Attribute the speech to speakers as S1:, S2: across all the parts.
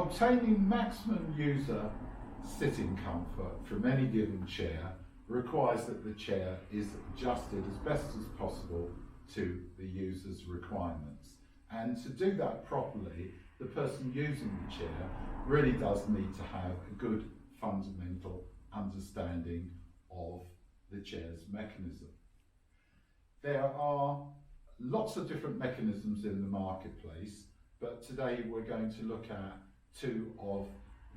S1: Obtaining maximum user sitting comfort from any given chair requires that the chair is adjusted as best as possible to the user's requirements. And to do that properly, the person using the chair really does need to have a good fundamental understanding of the chair's mechanism. There are lots of different mechanisms in the marketplace, but today we're going to look at two of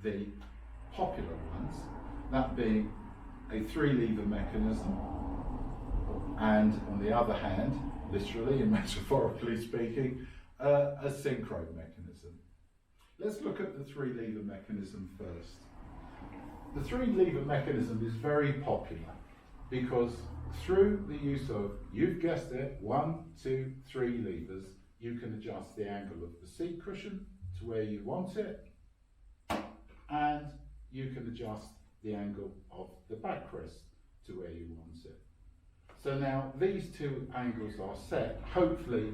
S1: the popular ones, that being a 3-lever mechanism and, on the other hand, literally and metaphorically speaking, a synchro mechanism. Let's look at the 3-lever mechanism first. The 3-lever mechanism is very popular because through the use of, you've guessed it, 1, 2, 3 levers, you can adjust the angle of the seat cushion to where you want it, and you can adjust the angle of the backrest to where you want it. So now these two angles are set, hopefully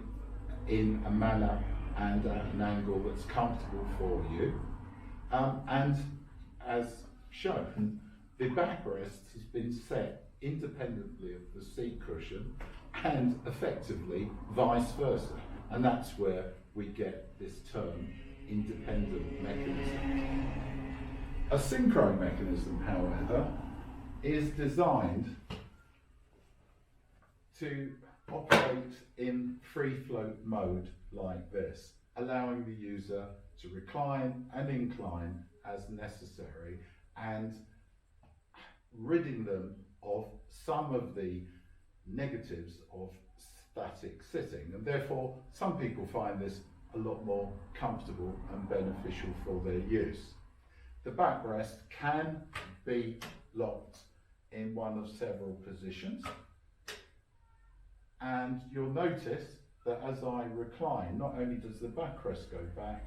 S1: in a manner and at an angle that's comfortable for you. And as shown, the backrest has been set independently of the seat cushion and effectively vice versa. And that's where we get this term independent mechanism. A synchro mechanism, however, is designed to operate in free float mode like this, allowing the user to recline and incline as necessary and ridding them of some of the negatives of static sitting, and therefore some people find this a lot more comfortable and beneficial for their use. The backrest can be locked in one of several positions, and you'll notice that as I recline, not only does the backrest go back,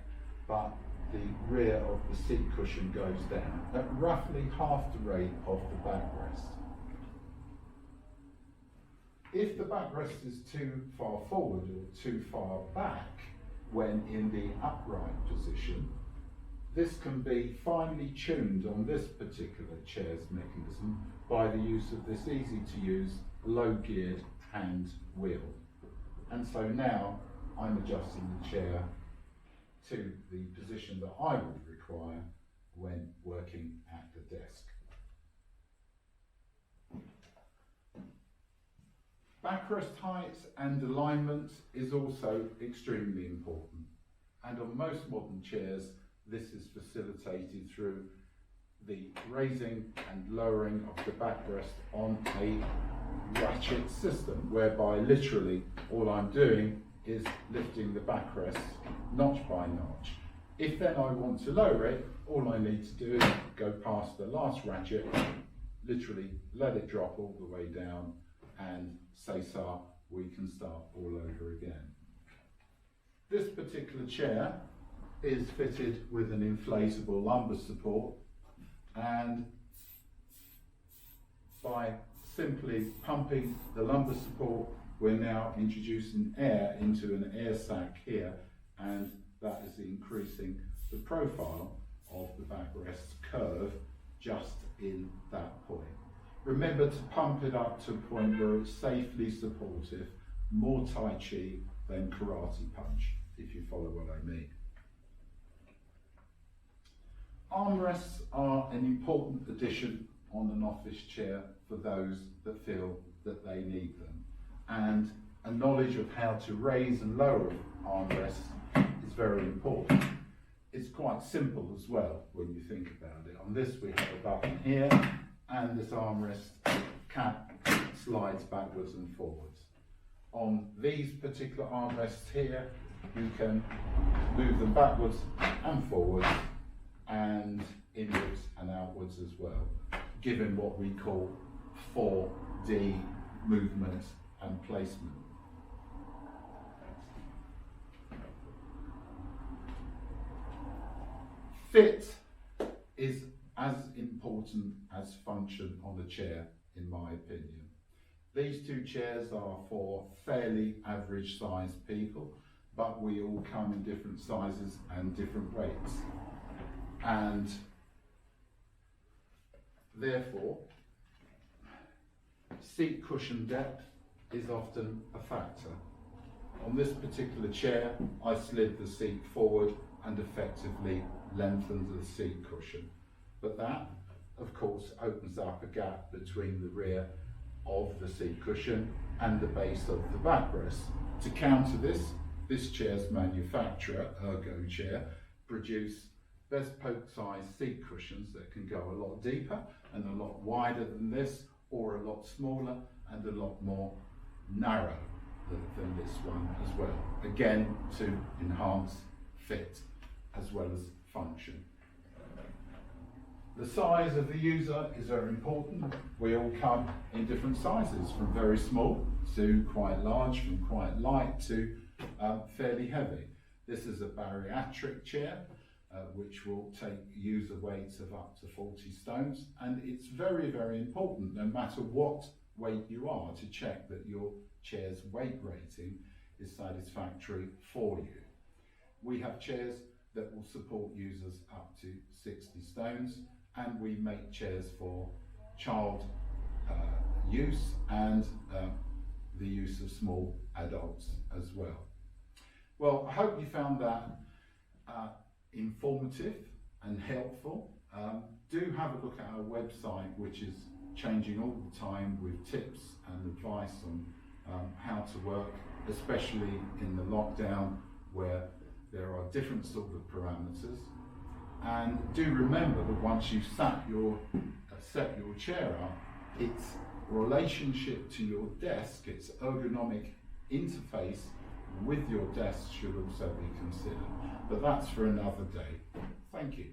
S1: but the rear of the seat cushion goes down at roughly half the rate of the backrest. If the backrest is too far forward or too far back when in the upright position, this can be finely tuned on this particular chair's mechanism by the use of this easy to use low geared hand wheel. And so now I'm adjusting the chair to the position that I would require when working at the desk. Backrest height and alignment is also extremely important, and on most modern chairs this is facilitated through the raising and lowering of the backrest on a ratchet system, whereby literally all I'm doing is lifting the backrest notch by notch. If then I want to lower it, all I need to do is go past the last ratchet, literally let it drop all the way down, and say so, we can start all over again. This particular chair is fitted with an inflatable lumbar support, and by simply pumping the lumbar support, we're now introducing air into an air sac here, and that is increasing the profile of the backrest curve just in that point. Remember to pump it up to a point where it's safely supportive, more Tai Chi than karate punch, if you follow what I mean. Armrests are an important addition on an office chair for those that feel that they need them. And a knowledge of how to raise and lower armrests is very important. It's quite simple as well when you think about it. On this we have a button here, and this armrest cap slides backwards and forwards. On these particular armrests here, you can move them backwards and forwards and inwards and outwards as well, given what we call 4D movement and placement. Fit is as important as function on a chair, in my opinion. These two chairs are for fairly average sized people, but we all come in different sizes and different weights. and therefore seat cushion depth is often a factor. On this particular chair, I slid the seat forward and effectively lengthened the seat cushion. But that, of course, opens up a gap between the rear of the seat cushion and the base of the backrest. To counter this chair's manufacturer, Ergo Chair, produce bespoke sized seat cushions that can go a lot deeper and a lot wider than this, or a lot smaller and a lot more narrow than this one as well. Again, to enhance fit as well as function. The size of the user is very important. We all come in different sizes, from very small to quite large, from quite light to fairly heavy. This is a bariatric chair, which will take user weights of up to 40 stones, and it's very, very important, no matter what weight you are, to check that your chair's weight rating is satisfactory for you. We have chairs that will support users up to 60 stones, and we make chairs for child use and the use of small adults as well. Well, I hope you found that informative and helpful. Do have a look at our website, which is changing all the time with tips and advice on how to work, especially in the lockdown where there are different sort of parameters. And do remember that once you've set your chair up, its relationship to your desk, its ergonomic interface with your desk should also be considered. But that's for another day. Thank you.